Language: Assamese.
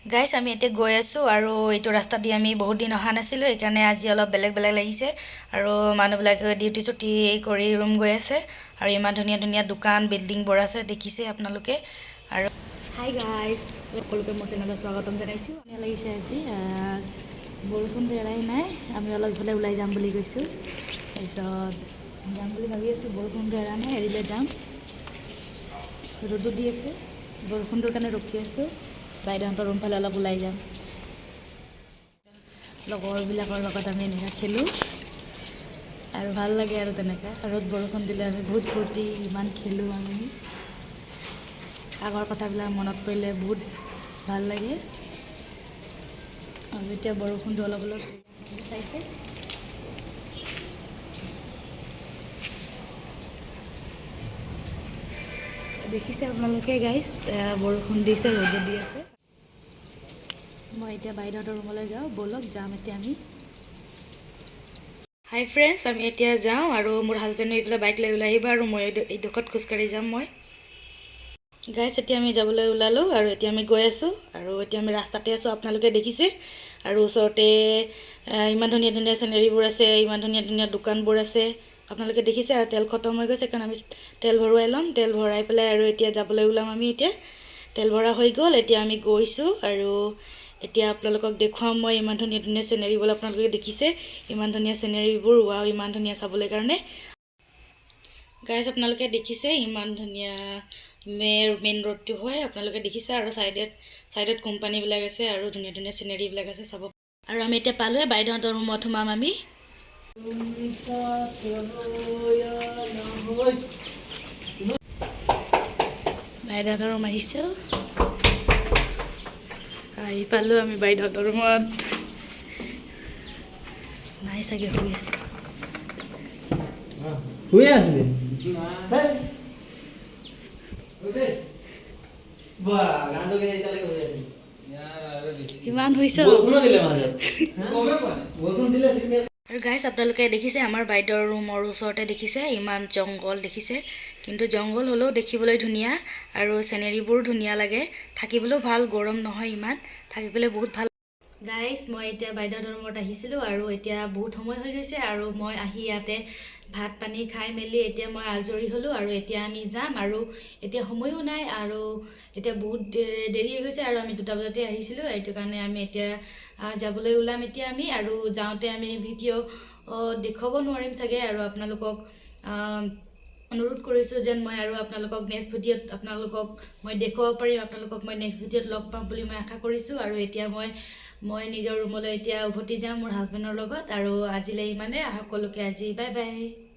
গাইছ আমি এতিয়া গৈ আছোঁ আৰু এইটো ৰাস্তা দি আমি বহুত দিন অহা নাছিলোঁ সেইকাৰণে আজি অলপ বেলেগ বেলেগ লাগিছে আৰু মানুহবিলাকে ডিউটি চুটি কৰি ৰুম গৈ আছে আৰু ইমান ধুনীয়া ধুনীয়া দোকান বিল্ডিংবোৰ আছে দেখিছে আপোনালোকে আৰু হাই গাইছ সকলোকে মোৰ চেনেলত স্বাগতম জনাইছোঁ ধুনীয়া লাগিছে আজি বৰষুণ এৰাই নাই আমি অলপ ইফালে ওলাই যাম বুলি কৈছোঁ তাৰপিছত যাম বুলি ভাবি আছোঁ বৰষুণটো এৰা নাই এৰিলে যাম ৰ'দো দি আছে বৰষুণটোৰ কাৰণে ৰখি আছোঁ বাইদেউহঁতৰ ৰুমফালে অলপ ওলাই যাম লগৰবিলাকৰ লগত আমি এনেকৈ খেলোঁ আৰু ভাল লাগে আৰু তেনেকৈ ৰ'দ বৰষুণ দিলে আমি বহুত ফূৰ্তি ইমান খেলোঁ আমি আগৰ কথাবিলাক মনত পৰিলে বহুত ভাল লাগে আৰু এতিয়া বৰষুণটো অলপ অলপ চাইছে দেখিছে আপোনালোকে গাইছ বৰষুণ দিছে ৰ'দো দি আছে মই এতিয়া বাইদেউহঁতৰ ৰুমলৈ যাওঁ ব'লক যাম এতিয়া আমি হাই ফ্ৰেণ্ডছ আমি এতিয়া যাওঁ আৰু মোৰ হাজবেণ্ডো এইফালে বাইক লৈ ওলাই আহিব আৰু মই এইডোখৰত খোজকাঢ়ি যাম মই গাইছ এতিয়া আমি যাবলৈ ওলালোঁ আৰু এতিয়া আমি গৈ আছোঁ আৰু এতিয়া আমি ৰাস্তাতে আছোঁ আপোনালোকে দেখিছে আৰু ওচৰতে ইমান ধুনীয়া ধুনীয়া চিনেৰীবোৰ আছে ইমান ধুনীয়া ধুনীয়া দোকানবোৰ আছে আপোনালোকে দেখিছে আৰু তেল খতম হৈ গৈছে কাৰণ আমি তেল ভৰুৱাই ল'ম তেল ভৰাই পেলাই আৰু এতিয়া যাবলৈ ওলাম আমি এতিয়া তেল ভৰা হৈ গ'ল এতিয়া আমি গৈছোঁ আৰু এতিয়া আপোনালোকক দেখুৱাম মই ইমান ধুনীয়া ধুনীয়া চিনেৰীবোৰ আপোনালোকে দেখিছে ইমান ধুনীয়া চিনেৰীবোৰ ৱাও ইমান ধুনীয়া চাবলৈ কাৰণে গাইজ আপোনালোকে দেখিছে ইমান ধুনীয়া মেইন ৰোডটো হয় আপোনালোকে দেখিছে আৰু চাইডত কোম্পানীবিলাক আছে আৰু ধুনীয়া ধুনীয়া চিনেৰীবিলাক আছে চাব আৰু আমি এতিয়া পালোঁৱে বাইদেউহঁতৰ ৰুমত সোমাম আমি বাইদেউহঁতৰ ৰুম আহিছোঁ আহি পালোঁ আমি বাইদেউহঁতৰ ৰুমত নাই চাগে শুই আছে শুই আছিলি ইমান হৈছে আৰু গাইছ আপোনালোকে দেখিছে আমাৰ বাইদেউৰ ৰুমৰ ওচৰতে দেখিছে ইমান জংঘল দেখিছে কিন্তু জংঘল হ'লেও দেখিবলৈ ধুনীয়া আৰু চিনেৰীবোৰ ধুনীয়া লাগে থাকিবলৈও ভাল গৰম নহয় ইমান থাকিবলৈ বহুত ভাল গাইছ মই এতিয়া বাইদেউহঁতৰ ৰুমত আহিছিলোঁ আৰু এতিয়া বহুত সময় হৈ গৈছে আৰু মই আহি ইয়াতে ভাত পানী খাই মেলি এতিয়া মই আজৰি হ'লোঁ আৰু এতিয়া আমি যাম আৰু এতিয়া সময়ো নাই আৰু এতিয়া বহুত দেৰি হৈ গৈছে আৰু আমি 2টা বজাতে আহিছিলোঁ এইটো কাৰণে আমি এতিয়া যাবলৈ ওলাম এতিয়া আমি আৰু যাওঁতে আমি ভিডিঅ' দেখুৱাব নোৱাৰিম চাগে আৰু আপোনালোকক অনুৰোধ কৰিছোঁ যেন মই আৰু আপোনালোকক নেক্সট ভিডিঅ'ত আপোনালোকক মই দেখুৱাব পাৰিম আপোনালোকক মই নেক্সট ভিডিঅ'ত লগ পাম বুলি মই আশা কৰিছোঁ আৰু এতিয়া মই নিজৰ ৰুমলৈ এতিয়া উভতি যাম মোৰ হাজবেণ্ডৰ লগত আৰু আজিলৈ ইমানে সকলোকে আজি বাই বাই